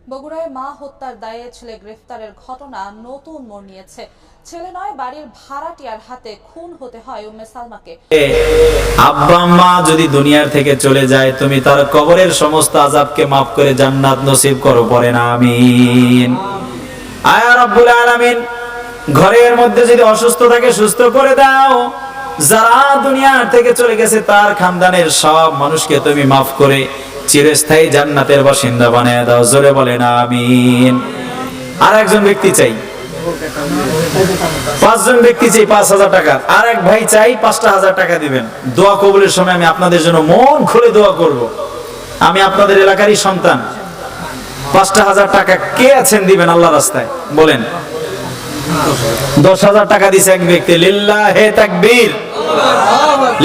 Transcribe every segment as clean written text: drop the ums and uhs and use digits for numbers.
বগুড়ায় মা হত্যার দায়ে ছেলে গ্রেফতারের ঘটনা নতুন মোড় নিয়েছে। ছেলে নয়, বাড়ির ভাড়াটিয়ার হাতে খুন হতে হয় উম্মে সালমাকে। আব্বা মা যদি দুনিয়ার থেকে চলে যায়, তুমি তার কবরের সমস্ত আযাবকে মাফ করে জান্নাত নসিব করো, পড়েন আমিন। আয়া রাব্বুল আলামিন, ঘরের মধ্যে যদি অসুস্থ থাকে সুস্থ করে দাও। যারা দুনিয়ার থেকে চলে গেছে তার খানদানের সব মানুষকে তুমি মাফ করে চিরস্থায়ী জান্নাতের বাসিন্দা বানিয়ে দাও, জোরে বলেন আমিন। আর একজন ব্যক্তি চাই, 5 জন ব্যক্তি চাই 5,000 টাকা। আর এক ভাই চাই 5,000 টাকা দিবেন। দোয়া কবুলের সময় আমি আপনাদের জন্য মন খুলে দোয়া করব। আমি আপনাদের এলাকারই সন্তান। 5,000 টাকা কে আছেন দিবেন আল্লাহ রাস্তায়, বলেন। 10,000 টাকা দিছে এক ব্যক্তি। লিল্লাহে তাকবীর,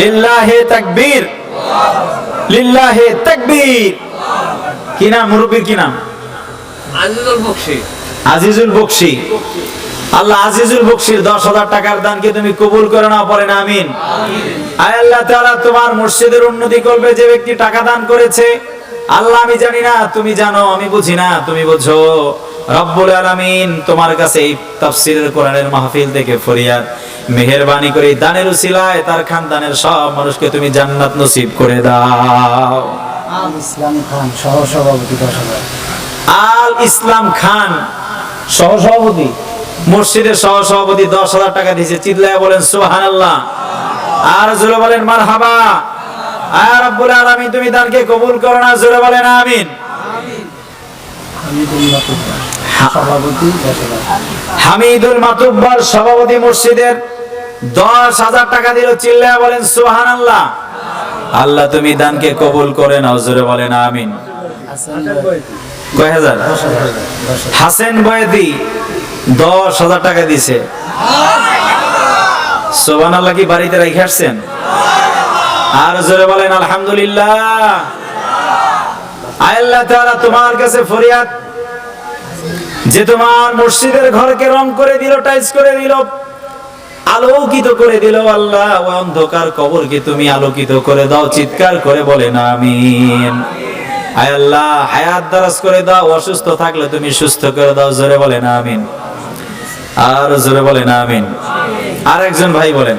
লিল্লাহে তাকবীর, লিল্লাহে তাকবীর। কি নাম মুরব্বির, কি নাম? আজিজুল বকশী। আজিজুল বকশী। আল্লাহ আজিজুল বকশীর 10,000 টাকার দানকে তুমি কবুল করে নাও, পড়েন আমিন। আয় আল্লাহ তাআলা, তোমার মসজিদের উন্নতি করবে যে ব্যক্তি টাকা দান করেছে। আল্লাহ আমি জানি না, তুমি জানো, আমি বুঝি না, তুমি বুঝো। রব্বুল আলামিন, তোমার কাছে এই তাফসীরের কোরআনের মাহফিল থেকে ফরিয়াদ, মেহেরবানি করে দানের উসিলায় তার খানদানের সব মানুষকে তুমি জান্নাত নসিব করে দাও। আল ইসলাম খান সহসভাপতি 10,000। আল ইসলাম খান সহসভাপতি, মসজিদের সহসভাপতি 10,000 টাকা দিয়েছে। চিল্লায় বলেন সুবহানাল্লাহ, আর জোরে বলেন মারহাবা। আয় রাব্বুল আলামিন, তুমি দানকে কবুল করো না, জোরে বলেন আমিন। সভাপতি 10,000। হামিদুল মাতুব্বর সভাপতি মসজিদের 10,000 টাকা দিল। চিল্লায় বলেন সুবহানাল্লাহ। আল্লাহ তুমি দানকে কবুল করে নাও, জোরে বলেন আমিন। কয় হাজার? 10,000। হাসেন বয়েদি 10,000 টাকা দিছে। সুবহানাল্লাহ। কি বাড়িতে রেখে আসছেন? আর জোরে বলেন আলহামদুলিল্লাহ। আল্লাহ তাআলা, তোমার কাছে ফরিয়াদ, যে তোমার মসজিদের ঘরকে রং করে দিল, টাইলস করে দিল, আলোকিত করে দিল। আল্লাহ, ওই অন্ধকার কবরকে তুমি আলোকিত করে দাও, চিৎকার করে বলেন আমিন। আয় আল্লাহ, হায়াত দারাজ করে দাও, অসুস্থ থাকলে তুমি সুস্থ করে দাও, জোরে বলেন আমিন। আর জোরে বলেন আমিন। আর একজন ভাই বলেন,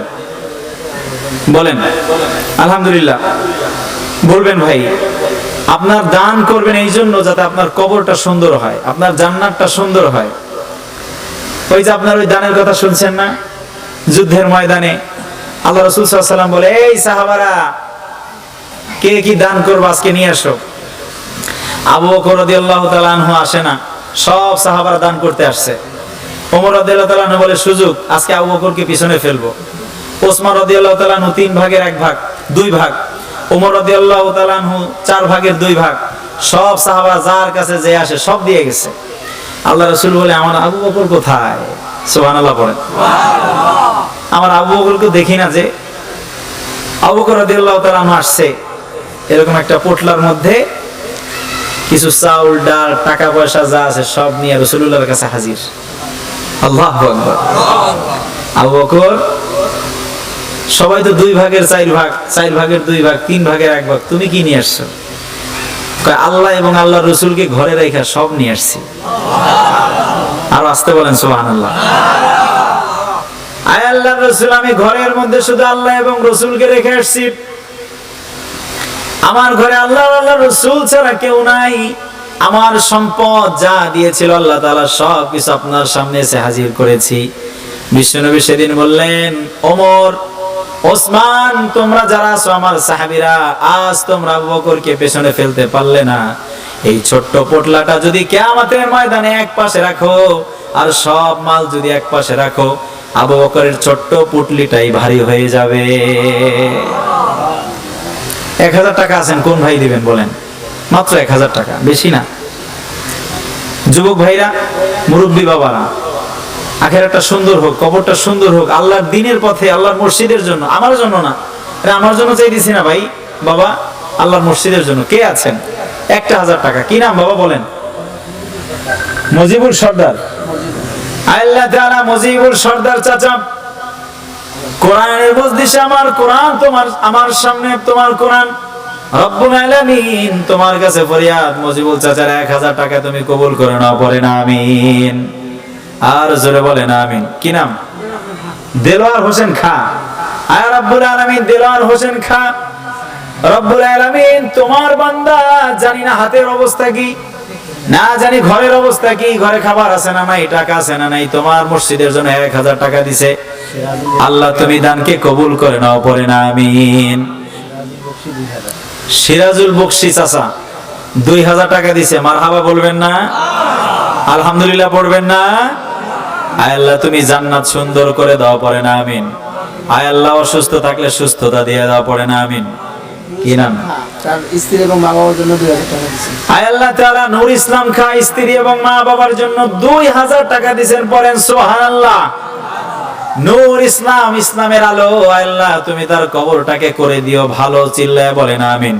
বলেন আলহামদুলিল্লাহ। বলবেন ভাই, আপনার দান করবেন এই জন্য যাতে আপনার কবরটা সুন্দর হয়, আপনার জান্নাতটা সুন্দর হয়। ওই যে আপনার ওই দানের কথা শুনছেন না, যুদ্ধের ময়দানে আল্লাহ রাসূল সাল্লাল্লাহু আলাইহি ওয়াসাল্লাম বলে, এই সাহাবারা, কে কি দান করবে আজকে নিয়ে আসো। আবু বকর রাদিয়াল্লাহু তাআলা আনহু আসে না, সব সাহাবারা দান করতে আসছে। ওমর রাদিয়াল্লাহু তাআলা আনহু বলে, সুযোগ, আজকে আবু বকরকে পিছনে ফেলবো। ওসমান রাদিয়াল্লাহু তাআলা আনহু 3 ভাগের 1 ভাগ, 2 ভাগ। ওমর রাদিয়াল্লাহু তাআলা আনহু 4 ভাগের 2 ভাগ। সব সাহাবা যার কাছে যে আসে সব দিয়ে গেছে। আল্লাহ রাসূল বলে, আমার আবু বকর কোথায়? সুবহানাল্লাহ পড়েন। আমার আবু বকরকে দেখি না যে। আবু বকর রাদিয়াল্লাহু তাআলা আনহু আসছে, এরকম একটা পোটলার মধ্যে কিছু চাউল, ডাল, টাকা পয়সা যা আছে সব নিয়ে রাসূলুল্লাহর কাছে হাজির। আল্লাহু আকবার। আবু বকর, সবাই তো 2 ভাগের 4 ভাগ, 4 ভাগের 2 ভাগ, 3 ভাগের 1 ভাগ, তুমি কি নিয়ে আসছো? কয়, আল্লাহ এবং আল্লাহর রাসূলকে ঘরে রাখা সব নিয়ে আসছি। আর আসতে বলেন সুবহানাল্লাহ। আয় আল্লাহর রাসূল, আমি ঘরের মধ্যে শুধু আল্লাহ এবং রাসূলকে রেখে আসছি। আমার ঘরে আল্লাহ আল্লাহর রাসূল ছাড়া কেউ নাই। আমার সম্পদ যা দিয়েছিল আল্লাহ তাআলা সব কিছু আপনার সামনে এসে হাজির করেছি। বিশ্বনবী সেদিন বললেন, ওমর, ওসমান, তোমরা যারা আছো আমার সাহাবীরা, আজ তোমরা আবু বকরকে পেছনে ফেলতে পারলে না। এই ছোট্ট পোটলাটা যদি কিয়ামতের ময়দানে এক পাশে রাখো, আর সব মাল যদি এক পাশে রাখো, আবু বকরের ছোট্ট পুটলিটাই ভারী হয়ে যাবে। 1,000 টাকা আছেন, কোন ভাই দিবেন বলেন? মাত্র 1,000 টাকা, বেশি না। যুবক ভাইরা, মুরব্বী বাবারা, আখিরাতটা সুন্দর হোক, কবরটা সুন্দর হোক, আল্লাহর দ্বীনের পথে, আল্লাহর মসজিদের জন্য, আমার জন্য না। আরে আমার জন্য চাই দিছি না ভাই, বাবা, আল্লাহর মসজিদের জন্য। কে আছেন? 1,000 টাকা। কি নাম বাবা বলেন? মজিবুল সর্দার। আল্লাহ তাআলা মজিবুল সর্দার চাচা, কোরআনের মজলিসে আমার কোরআন, তোমার আমার সামনে তোমার কোরআন, রব্বুল আলামিন তোমার কাছে ফরিয়াদ, মজিবুল চাচার 1000 টাকা তুমি কবুল করে নাও, পড়ে না আমিন। আর জোরে বলে না আমিন। কি নাম? দেলোয়ার হোসেন খা। আয় রব্বুল আলামিন, দেলোয়ার হোসেন খা, রব্বুল আলামিন তোমার বান্দা, জানি না হাতের অবস্থা কি, না জানি ঘরের অবস্থা কি, ঘরে খাবার আছে না নাই, টাকা আছে না নাই, তোমার মসজিদের জন্য 1000 টাকা দিছে। আল্লাহ তুমি দানকে কবুল করে নাও, পড়ে না আমিন। সিরাজুল বকশি চাচা 2000 টাকা দিছে, মারহাবা বলবেন না? আলহামদুলিল্লাহ পড়বেন না? আয় আল্লাহ তুমি জান্নাত সুন্দর করে দাও, পড়ে না আমিন। আয় আল্লাহ অসুস্থ থাকলে সুস্থতা দিয়ে দাও, পড়ে না আমিন। কি নাম? তার স্ত্রী এবং মা বাবার জন্য 2000 টাকা দিচ্ছি। আয় আল্লাহ তাআলা নূর ইসলাম খা স্ত্রী এবং মা বাবার জন্য 2000 টাকা দিবেন, পড়েন সুবহানাল্লাহ। নূর ইসলাম, ইসলামের আলো, আয় আল্লাহ তুমি তার কবরটাকে করে দিও ভালো, চিল্লায় বলেন আমিন।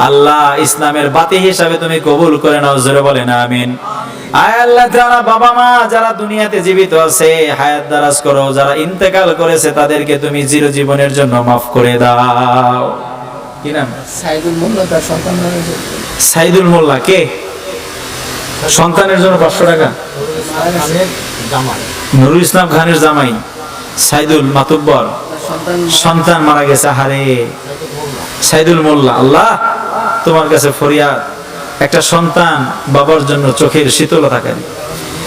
আল্লাহ ইসলামের বাতি হিসাবে তুমি কবুল করে নাও, জোরে বলেন আমিন। আয় আল্লাহ তাআলা বাবা মা যারা দুনিয়াতে জীবিত আছে হায়াত দারাজ করো, যারা ইন্তেকাল করেছে তাদেরকে তুমি চিরজীবনের জন্য মাফ করে দাও। কি নাম? সাইদুল মোল্লা, তার সন্তান নামে সাইদুল মোল্লা। কে? সন্তানের জন্য 500 টাকা। নুরুল ইসলাম খানের জামাই সাইদুল মাতুব্বর, সন্তান মারা গেছে। হারে সাইদুল মোল্লা, আল্লাহ তোমার কাছে ফরিয়াদ, একটা সন্তান বাবার জন্য চোখের শীতলতা থাকে,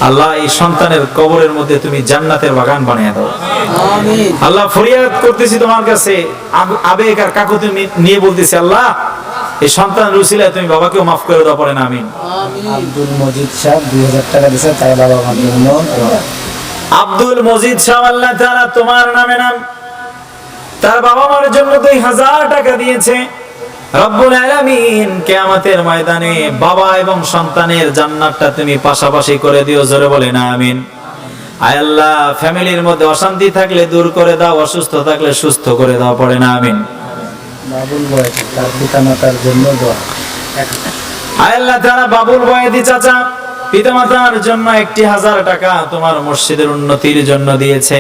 আল্লাহ এই সন্তানের কবরের মধ্যে তুমি জান্নাতের বাগান বানিয়ে দাও। আমিন। আল্লাহ ফরিয়াদ করতেছি তোমার কাছে, আবেগ আর কাকুতি নিয়ে বলতেছি, আল্লাহ এই সন্তান রুসিলায় তুমি বাবাকেও মাফ করে দাও, পড়েন আমিন। আব্দুল মজিদ সাহেব 2000 টাকা দিয়েছে, তাই বাবা মার জন্য। আব্দুল মজিদ সাহেব আল্লাহ তাআলা তোমার নামে নাম, তার বাবা মার জন্য 2000 টাকা দিয়েছে। রব্বুল আলামিন কিয়ামতের ময়দানে বাবা এবং সন্তানের জান্নাতটা তুমি পাশাপাশি করে দিও, জোরে বলেন আমিন। আয় আল্লাহ ফ্যামিলির মধ্যে অশান্তি থাকলে দূর করে দাও, অসুস্থ থাকলে সুস্থ করে দাও, পড়েন আমিন। বাবুল বয়স, তার পিতামাতার জন্য দোয়া। আয় আল্লাহ তাআলা বাবুল বয়েদি চাচা পিতামাতার জন্য 1000 টাকা তোমার মসজিদের উন্নতির জন্য দিয়েছে।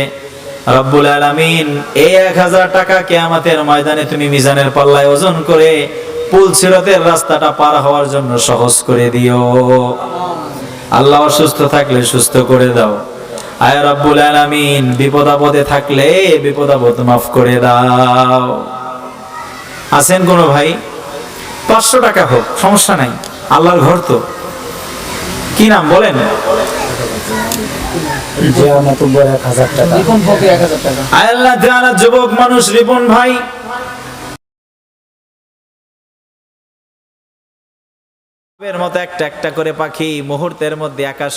রব্বুল আলামিন এই 1000 টাকা কিয়ামতের ময়দানে তুমি মিজানের পাল্লায় ওজন করে পুল সিরাতের রাস্তাটা পার হওয়ার জন্য সহজ করে দিও। আল্লাহ অসুস্থ থাকলে সুস্থ করে দাও। আয় রব্বুল আলামিন বিপদ আপদে থাকলে বিপদ আপদ মাফ করে দাও। আছেন কোন ভাই? 500 টাকা হোক, সমস্যা নাই, আল্লাহর ঘর তো। কি নাম বলেন? যে আমার তো 1000 টাকা। রিপন ফকির 1000 টাকা। আয় আল্লাহ তাআলা যুবক মানুষ রিপন ভাই এর মতো একটা একটা করে পাখি মুহূর্তের মধ্যে আকাশ